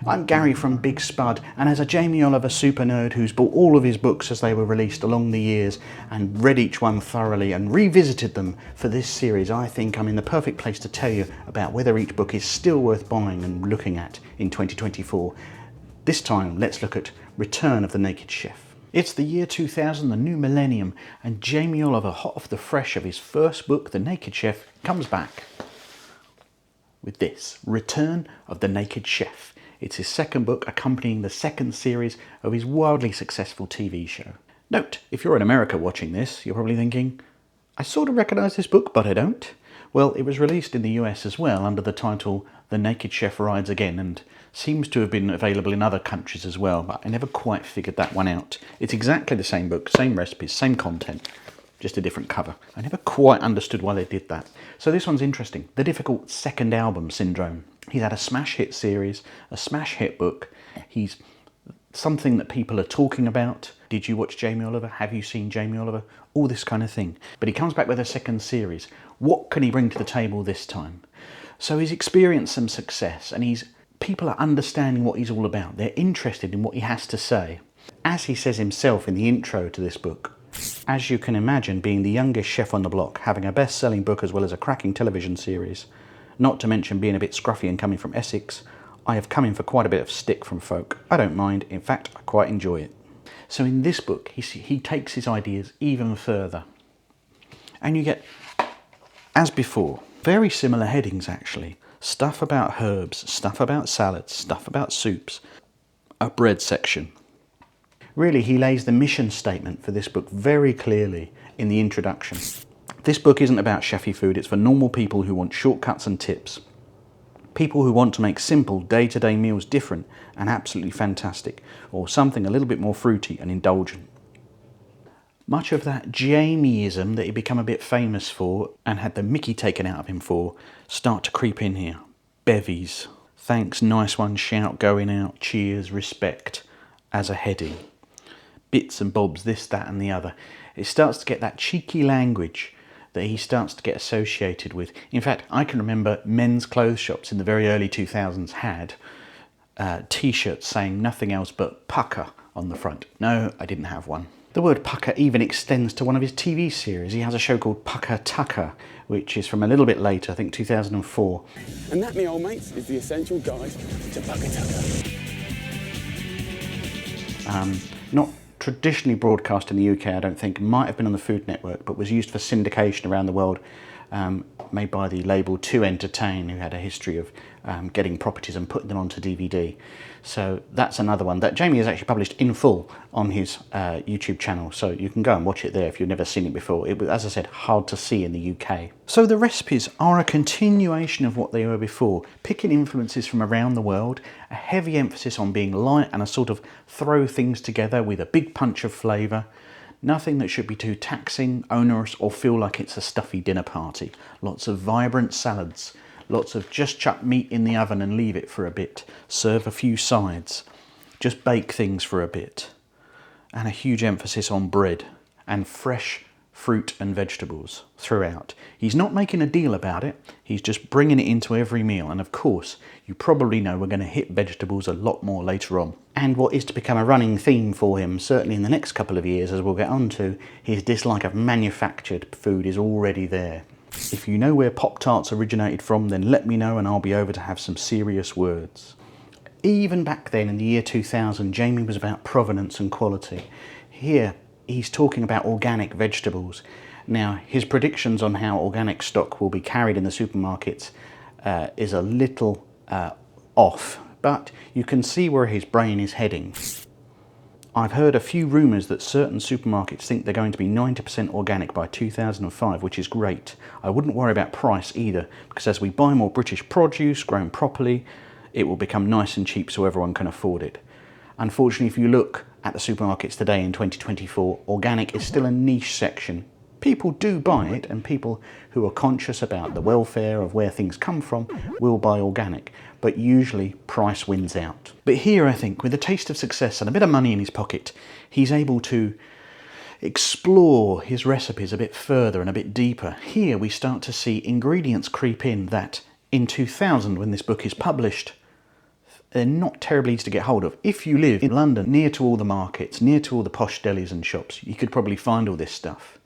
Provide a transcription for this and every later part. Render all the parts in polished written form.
I'm Gary from Big Spud, and as a Jamie Oliver super nerd who's bought all of his books as they were released along the years and read each one thoroughly and revisited them for this series, I think I'm in the perfect place to tell you about whether each book is still worth buying and looking at in 2024. This time, let's look at Return of the Naked Chef. It's the year 2000, the new millennium, and Jamie Oliver, hot off the fresh of his first book, The Naked Chef, comes back with this, Return of the Naked Chef. It's his second book accompanying the second series of his wildly successful TV show. Note, if you're in America watching this, you're probably thinking, I sort of recognise this book, but I don't. Well, it was released in the US as well under the title The Naked Chef Rides Again, and seems to have been available in other countries as well, but I never quite figured that one out. It's exactly the same book, same recipes, same content, just a different cover. I never quite understood why they did that. So this one's interesting. The difficult second album syndrome. He's had a smash hit series, a smash hit book. He's something that people are talking about. Did you watch Jamie Oliver? Have you seen Jamie Oliver? All this kind of thing. But he comes back with a second series. What can he bring to the table this time? So he's experienced some success, and people are understanding what he's all about. They're interested in what he has to say. As he says himself in the intro to this book, as you can imagine, being the youngest chef on the block, having a best-selling book as well as a cracking television series, not to mention being a bit scruffy and coming from Essex, I have come in for quite a bit of stick from folk. I don't mind, in fact, I quite enjoy it. So in this book, he takes his ideas even further. And you get, as before, very similar headings actually. Stuff about herbs, stuff about salads, stuff about soups, a bread section. Really, he lays the mission statement for this book very clearly in the introduction. This book isn't about chefy food, it's for normal people who want shortcuts and tips. People who want to make simple day-to-day meals different and absolutely fantastic, or something a little bit more fruity and indulgent. Much of that Jamieism that he'd become a bit famous for and had the mickey taken out of him for start to creep in here. Bevies, thanks, nice one, shout, going out, cheers, respect, as a heading. Bits and bobs, this, that and the other. It starts to get that cheeky language that he starts to get associated with. In fact, I can remember men's clothes shops in the very early 2000s had t-shirts saying nothing else but pucker on the front. No, I didn't have one. The word pucker even extends to one of his TV series. He has a show called Pucker Tucker, which is from a little bit later, I think 2004. And that, me old mates, is the essential guide to Pucker Tucker. Not traditionally broadcast in the UK, I don't think. Might have been on the Food Network, but was used for syndication around the world, made by the label 2 Entertain, who had a history of getting properties and putting them onto DVD. So that's another one that Jamie has actually published in full on his YouTube channel, so you can go and watch it there if you've never seen it before. It was, as I said, hard to see in the UK. So the recipes are a continuation of what they were before, picking influences from around the world, a heavy emphasis on being light and a sort of throw things together with a big punch of flavour. Nothing that should be too taxing, onerous, or feel like it's a stuffy dinner party. Lots of vibrant salads. Lots of just chuck meat in the oven and leave it for a bit. Serve a few sides. Just bake things for a bit. And a huge emphasis on bread and fresh fruit and vegetables throughout. He's not making a deal about it. He's just bringing it into every meal. And of course, you probably know we're going to hit vegetables a lot more later on. And what is to become a running theme for him, certainly in the next couple of years, as we'll get on to, his dislike of manufactured food is already there. If you know where Pop-Tarts originated from, then let me know and I'll be over to have some serious words. Even back then in the year 2000, Jamie was about provenance and quality. Here, he's talking about organic vegetables. Now, his predictions on how organic stock will be carried in the supermarkets is a little off, but you can see where his brain is heading. I've heard a few rumours that certain supermarkets think they're going to be 90% organic by 2005, which is great. I wouldn't worry about price either, because as we buy more British produce grown properly, it will become nice and cheap so everyone can afford it. Unfortunately, if you look at the supermarkets today in 2024, organic is still a niche section. People do buy it, and people who are conscious about the welfare of where things come from will buy organic, but usually price wins out. But here, I think, with a taste of success and a bit of money in his pocket, he's able to explore his recipes a bit further and a bit deeper. Here we start to see ingredients creep in that in 2000, when this book is published, they're not terribly easy to get hold of. If you live in London, near to all the markets, near to all the posh delis and shops, you could probably find all this stuff.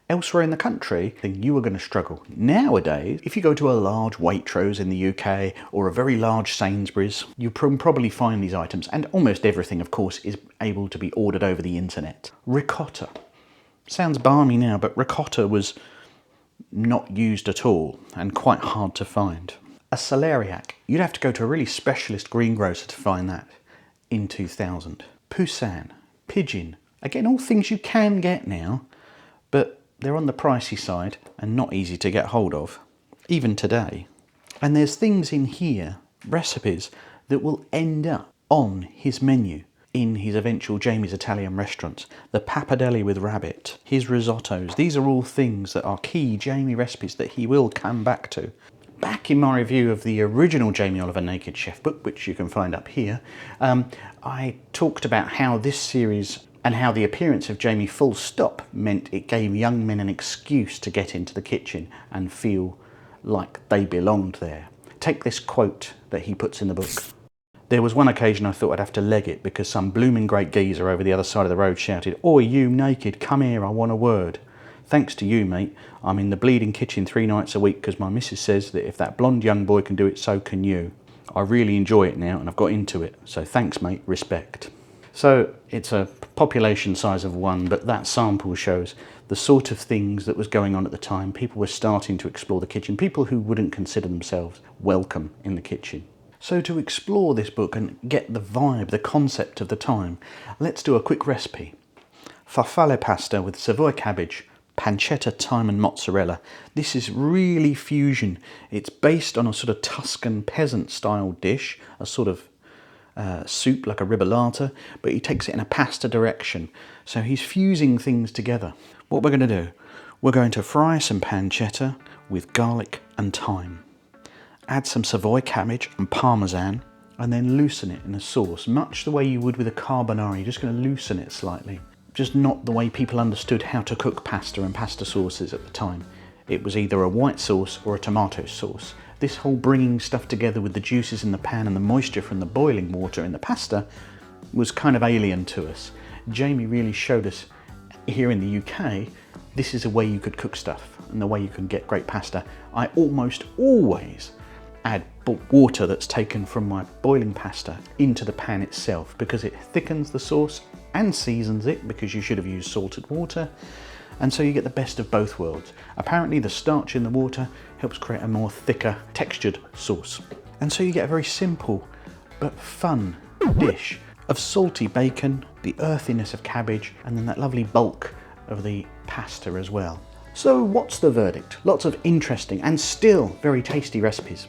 Elsewhere in the country, then you are going to struggle. Nowadays, if you go to a large Waitrose in the UK or a very large Sainsbury's, you probably find these items, and almost everything, of course, is able to be ordered over the internet. Ricotta. Sounds balmy now, but ricotta was not used at all and quite hard to find. A celeriac. You'd have to go to a really specialist greengrocer to find that in 2000. Poussin. Pigeon. Again, all things you can get now, but they're on the pricey side and not easy to get hold of, even today. And there's things in here, recipes, that will end up on his menu in his eventual Jamie's Italian restaurants. The pappardelle with rabbit, his risottos, these are all things that are key Jamie recipes that he will come back to. Back in my review of the original Jamie Oliver Naked Chef book, which you can find up here, I talked about how this series and how the appearance of Jamie full stop meant it gave young men an excuse to get into the kitchen and feel like they belonged there. Take this quote that he puts in the book. There was one occasion I thought I'd have to leg it because some blooming great geezer over the other side of the road shouted, "Oi, you naked, come here, I want a word." Thanks to you, mate, I'm in the bleeding kitchen 3 nights a week because my missus says that if that blonde young boy can do it, so can you. I really enjoy it now and I've got into it, so thanks mate, respect. So it's a population size of 1, but that sample shows the sort of things that was going on at the time. People were starting to explore the kitchen, people who wouldn't consider themselves welcome in the kitchen. So to explore this book and get the vibe, the concept of the time, let's do a quick recipe. Farfalle pasta with Savoy cabbage, pancetta, thyme and mozzarella. This is really fusion. It's based on a sort of Tuscan peasant style dish, a sort of soup like a ribollata, but he takes it in a pasta direction. So he's fusing things together. What we're going to do, we're going to fry some pancetta with garlic and thyme. Add some Savoy cabbage and parmesan and then loosen it in a sauce, much the way you would with a carbonara. You're just going to loosen it slightly. Just not the way people understood how to cook pasta and pasta sauces at the time. It was either a white sauce or a tomato sauce. This whole bringing stuff together with the juices in the pan and the moisture from the boiling water in the pasta was kind of alien to us. Jamie really showed us here in the UK, this is a way you could cook stuff and the way you can get great pasta. I almost always add water that's taken from my boiling pasta into the pan itself because it thickens the sauce and seasons it, because you should have used salted water, and so you get the best of both worlds. Apparently the starch in the water helps create a more thicker textured sauce, and so you get a very simple but fun dish of salty bacon, the earthiness of cabbage, and then that lovely bulk of the pasta as well. So what's the verdict? Lots of interesting and still very tasty recipes.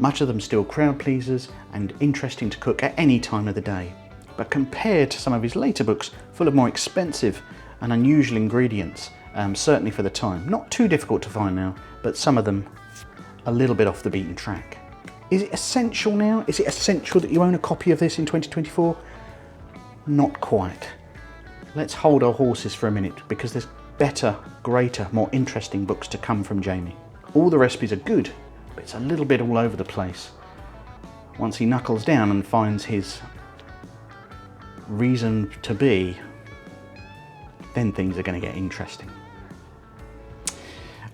Much of them still crowd pleasers and interesting to cook at any time of the day. But compared to some of his later books, full of more expensive and unusual ingredients, certainly for the time. Not too difficult to find now, but some of them a little bit off the beaten track. Is it essential now? Is it essential that you own a copy of this in 2024? Not quite. Let's hold our horses for a minute because there's better, greater, more interesting books to come from Jamie. All the recipes are good, but it's a little bit all over the place. Once he knuckles down and finds his reason to be, then things are going to get interesting.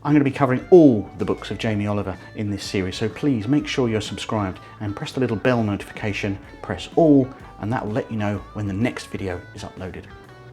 I'm going to be covering all the books of Jamie Oliver in this series, so please make sure you're subscribed and press the little bell notification, press all, and that will let you know when the next video is uploaded.